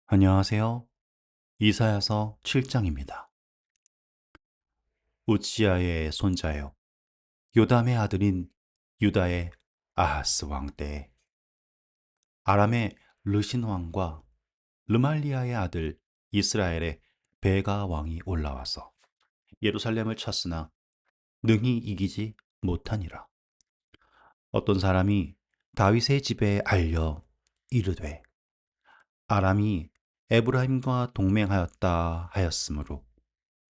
안녕하세요. 이사야서 7장입니다. 우치야의 손자요. 요담의 아들인 유다의 아하스 왕 때에 아람의 르신 왕과 르말리아의 아들 이스라엘의 베가 왕이 올라와서 예루살렘을 쳤으나 능히 이기지 못하니라. 어떤 사람이 다윗의 집에 알려 이르되 아람이 에브라임과 동맹하였다 하였으므로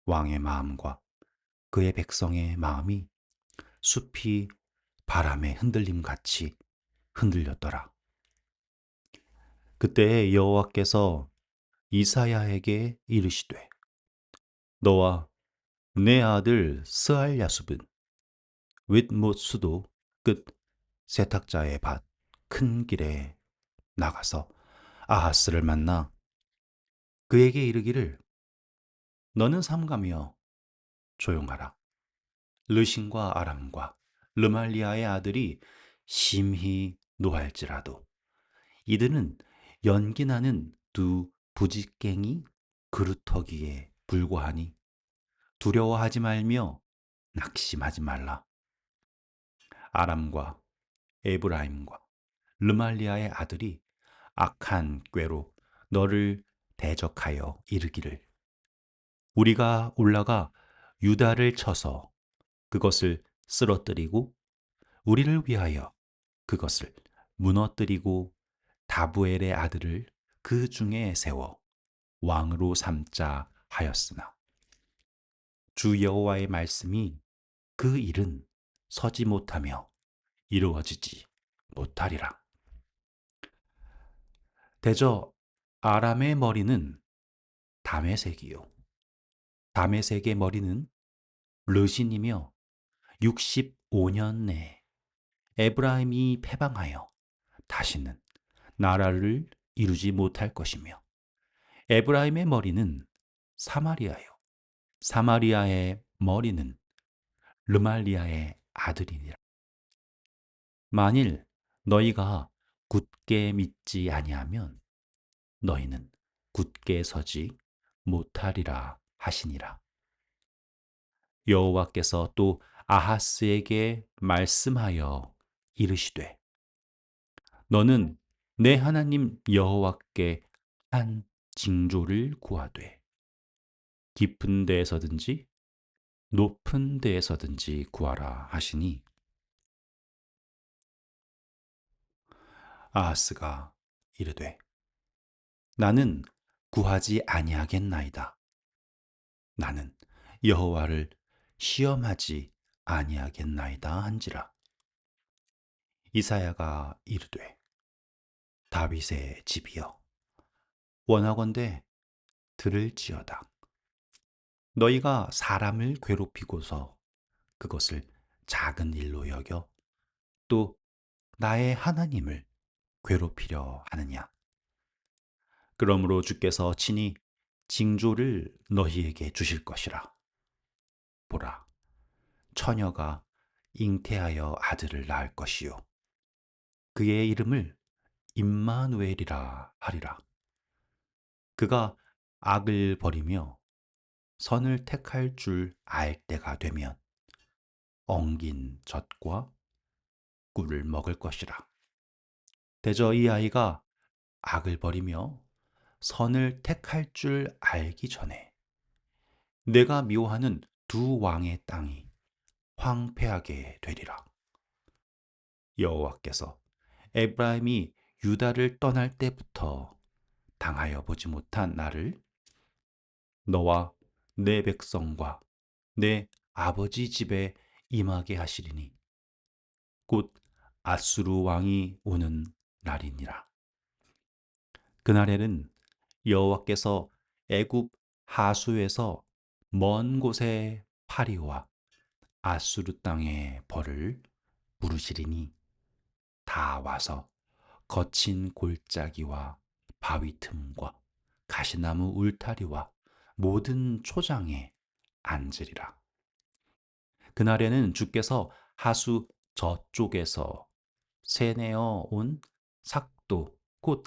왕의 마음과 그의 백성의 마음이 숲이 바람의 흔들림 같이 흔들렸더라. 그때 여호와께서 이사야에게 이르시되 너와 내 아들 스알야숲은 윗못 수도 끝 세탁자의 밭 큰 길에 나가서 아하스를 만나 그에게 이르기를 너는 삼가며 조용하라. 르신과 아람과 르말리아의 아들이 심히 노할지라도 이들은 연기나는 두 부직갱이 그루터기에 불과하니 두려워하지 말며 낙심하지 말라. 아람과 에브라임과 르말리아의 아들이 악한 꾀로 너를 대적하여 이르기를 우리가 올라가 유다를 쳐서 그것을 쓰러뜨리고 우리를 위하여 그것을 무너뜨리고 다부엘의 아들을 그 중에 세워 왕으로 삼자 하였으나 주 여호와의 말씀이 그 일은 서지 못하며 이루어지지 못하리라. 대저 아람의 머리는 다메섹이요 다메섹의 머리는 르신이며 65년 내에 에브라임이 패방하여 다시는 나라를 이루지 못할 것이며 에브라임의 머리는 사마리아요 사마리아의 머리는 르말리아의 아들이니라. 만일 너희가 굳게 믿지 아니하면 너희는 굳게 서지 못하리라 하시니라. 여호와께서 또 아하스에게 말씀하여 이르시되 너는 내 하나님 여호와께 한 징조를 구하되 깊은 데에서든지 높은 데에서든지 구하라 하시니 아하스가 이르되 나는 구하지 아니하겠나이다. 나는 여호와를 시험하지 아니하겠나이다 한지라. 이사야가 이르되 다윗의 집이여 원하건대 들을지어다. 너희가 사람을 괴롭히고서 그것을 작은 일로 여겨 또 나의 하나님을 괴롭히려 하느냐. 그러므로 주께서 친히 징조를 너희에게 주실 것이라. 보라, 처녀가 잉태하여 아들을 낳을 것이요 그의 이름을 임마누엘이라 하리라. 그가 악을 버리며 선을 택할 줄 알 때가 되면 엉긴 젖과 꿀을 먹을 것이라. 대저 이 아이가 악을 버리며 선을 택할 줄 알기 전에 내가 미워하는 두 왕의 땅이 황폐하게 되리라. 여호와께서 에브라임이 유다를 떠날 때부터 당하여 보지 못한 나를 너와 내 백성과 내 아버지 집에 임하게 하시리니 곧 아수르 왕이 오는 날이니라. 그날에는 여호와께서 애굽 하수에서 먼 곳에 파리와 아수르 땅의 벌을 부르시리니 다 와서 거친 골짜기와 바위 틈과 가시나무 울타리와 모든 초장에 앉으리라. 그날에는 주께서 하수 저쪽에서 세내어 온 삭도 곧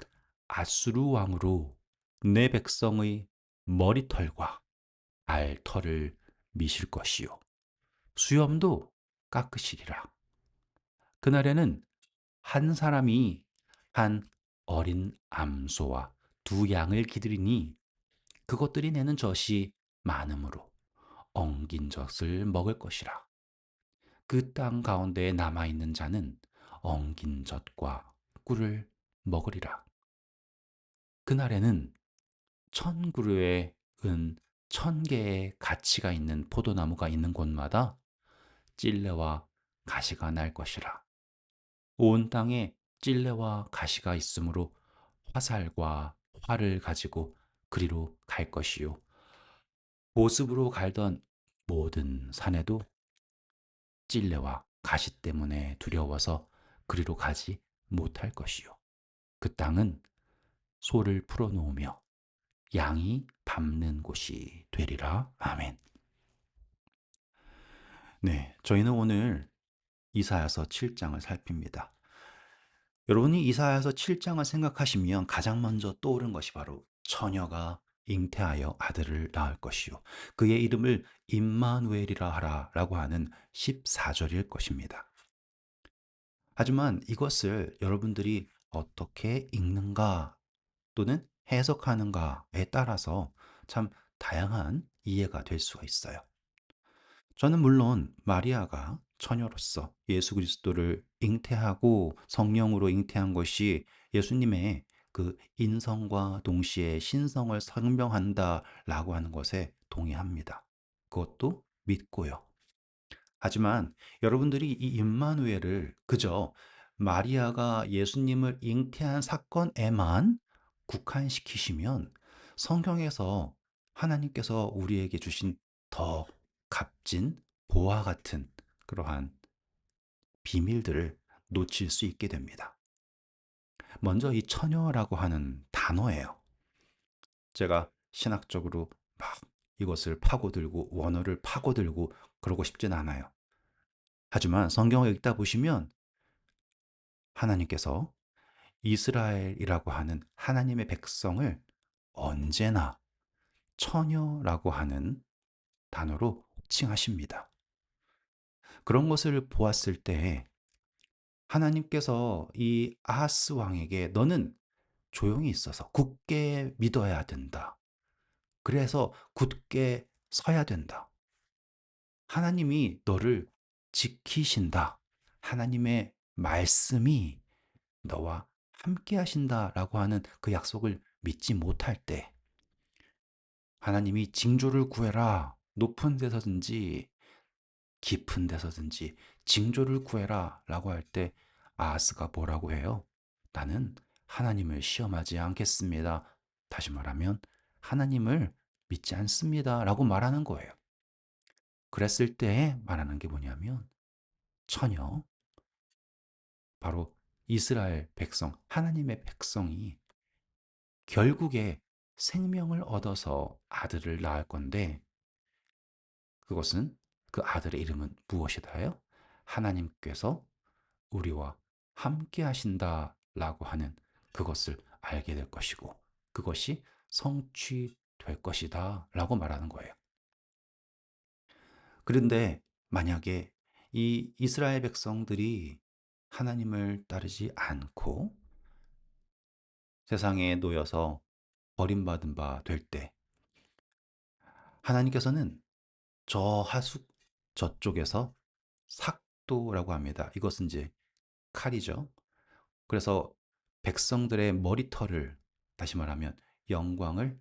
아수르 왕으로 내 백성의 머리털과 알털을 미실 것이요 수염도 깎으시리라. 그날에는 한 사람이 한 어린 암소와 두 양을 기르니 그것들이 내는 젖이 많으므로 엉긴 젖을 먹을 것이라. 그 땅 가운데에 남아 있는 자는 엉긴 젖과 꿀을 먹으리라. 그날에는 1000그루의 은 1000개의 가치가 있는 포도나무가 있는 곳마다 찔레와 가시가 날 것이라. 온 땅에 찔레와 가시가 있으므로 화살과 활을 가지고 그리로 갈 것이요 보습으로 갈던 모든 산에도 찔레와 가시 때문에 두려워서 그리로 가지 못할 것이요 그 땅은 소를 풀어놓으며 양이 밟는 곳이 되리라. 아멘. 네, 저희는 오늘 이사야서 7장을 살핍니다. 여러분이 이사야서 7장을 생각하시면 가장 먼저 떠오른 것이 바로 처녀가 잉태하여 아들을 낳을 것이요 그의 이름을 임마누엘이라 하라라고 하는 14절일 것입니다. 하지만 이것을 여러분들이 어떻게 읽는가 또는 해석하는가에 따라서 참 다양한 이해가 될 수가 있어요. 저는 물론 마리아가 처녀로서 예수 그리스도를 잉태하고 성령으로 잉태한 것이 예수님의 그 인성과 동시에 신성을 설명한다라고 하는 것에 동의합니다. 그것도 믿고요. 하지만 여러분들이 이 임마누엘을 그저 마리아가 예수님을 잉태한 사건에만 국한시키시면 성경에서 하나님께서 우리에게 주신 더 값진 보화 같은 그러한 비밀들을 놓칠 수 있게 됩니다. 먼저 이 처녀라고 하는 단어예요. 제가 신학적으로 막 이것을 파고들고 원어를 파고들고 그러고 싶진 않아요. 하지만 성경을 읽다 보시면 하나님께서 이스라엘이라고 하는 하나님의 백성을 언제나 처녀라고 하는 단어로 칭하십니다. 그런 것을 보았을 때 하나님께서 이 아하스 왕에게 너는 조용히 있어서 굳게 믿어야 된다. 그래서 굳게 서야 된다. 하나님이 너를 지키신다. 하나님의 말씀이 너와 함께 하신다라고 하는 그 약속을 믿지 못할 때 하나님이 징조를 구해라. 높은 데서든지 깊은 데서든지 징조를 구해라 라고 할 때 아하스가 뭐라고 해요? 나는 하나님을 시험하지 않겠습니다. 다시 말하면 하나님을 믿지 않습니다 라고 말하는 거예요. 그랬을 때 말하는 게 뭐냐면 처녀, 바로 이스라엘 백성, 하나님의 백성이 결국에 생명을 얻어서 아들을 낳을 건데 그것은 그 아들의 이름은 무엇이다요? 하나님께서 우리와 함께 하신다라고 하는 그것을 알게 될 것이고 그것이 성취될 것이다라고 말하는 거예요. 그런데 만약에 이 이스라엘 백성들이 하나님을 따르지 않고 세상에 놓여서 버림받은 바 될 때 하나님께서는 저 하수 저쪽에서 삭도라고 합니다. 이것은 이제 칼이죠. 그래서 백성들의 머리털을 다시 말하면 영광을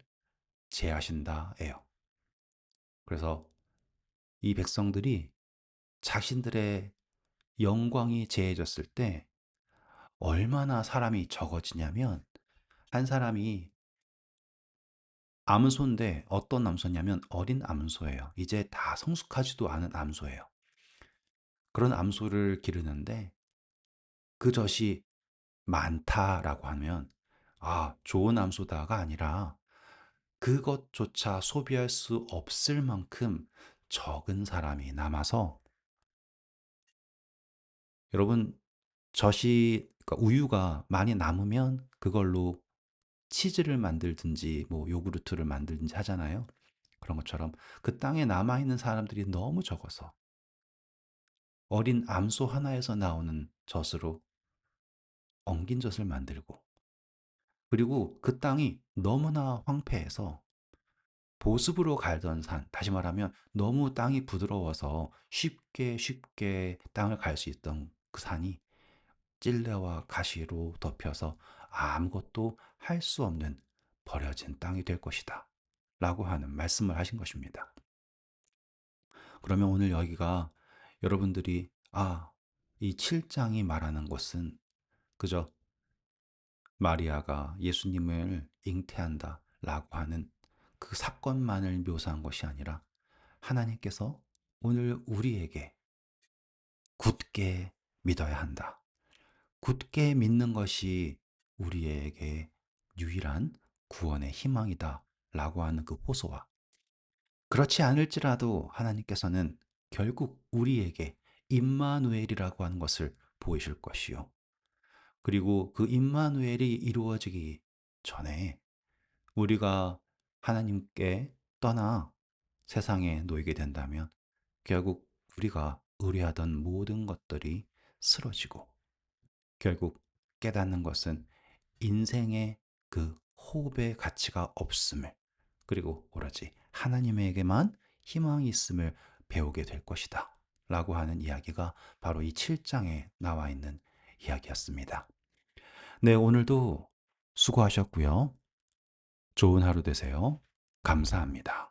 제하신다예요. 그래서 이 백성들이 자신들의 영광이 제해졌을 때 얼마나 사람이 적어지냐면 한 사람이 암소인데 어떤 암소냐면 어린 암소예요. 이제 다 성숙하지도 않은 암소예요. 그런 암소를 기르는데 그 젖이 많다라고 하면 아, 좋은 암소다가 아니라 그것조차 소비할 수 없을 만큼 적은 사람이 남아서 여러분 젖이 그러니까 우유가 많이 남으면 그걸로 치즈를 만들든지 뭐 요구르트를 만들든지 하잖아요. 그런 것처럼 그 땅에 남아있는 사람들이 너무 적어서 어린 암소 하나에서 나오는 젖으로 엉긴 젖을 만들고, 그리고 그 땅이 너무나 황폐해서 보습으로 갈던 산, 다시 말하면 너무 땅이 부드러워서 쉽게 쉽게 땅을 갈 수 있던 그 산이 찔레와 가시로 덮여서 아무것도 할 수 없는 버려진 땅이 될 것이다 라고 하는 말씀을 하신 것입니다. 그러면 오늘 여기가 여러분들이 이 7장이 말하는 것은 그저 마리아가 예수님을 잉태한다 라고 하는 그 사건만을 묘사한 것이 아니라 하나님께서 오늘 우리에게 굳게 믿어야 한다. 굳게 믿는 것이 우리에게 유일한 구원의 희망이다 라고 하는 그 호소와, 그렇지 않을지라도 하나님께서는 결국 우리에게 임마누엘이라고 하는 것을 보이실 것이요. 그리고 그 임마누엘이 이루어지기 전에 우리가 하나님께 떠나 세상에 놓이게 된다면 결국 우리가 의뢰하던 모든 것들이 쓰러지고, 결국 깨닫는 것은 인생의 그 호흡의 가치가 없음을, 그리고 오로지 하나님에게만 희망이 있음을 배우게 될 것이다 라고 하는 이야기가 바로 이 7장에 나와 있는 이야기였습니다. 네, 오늘도 수고하셨고요. 좋은 하루 되세요. 감사합니다.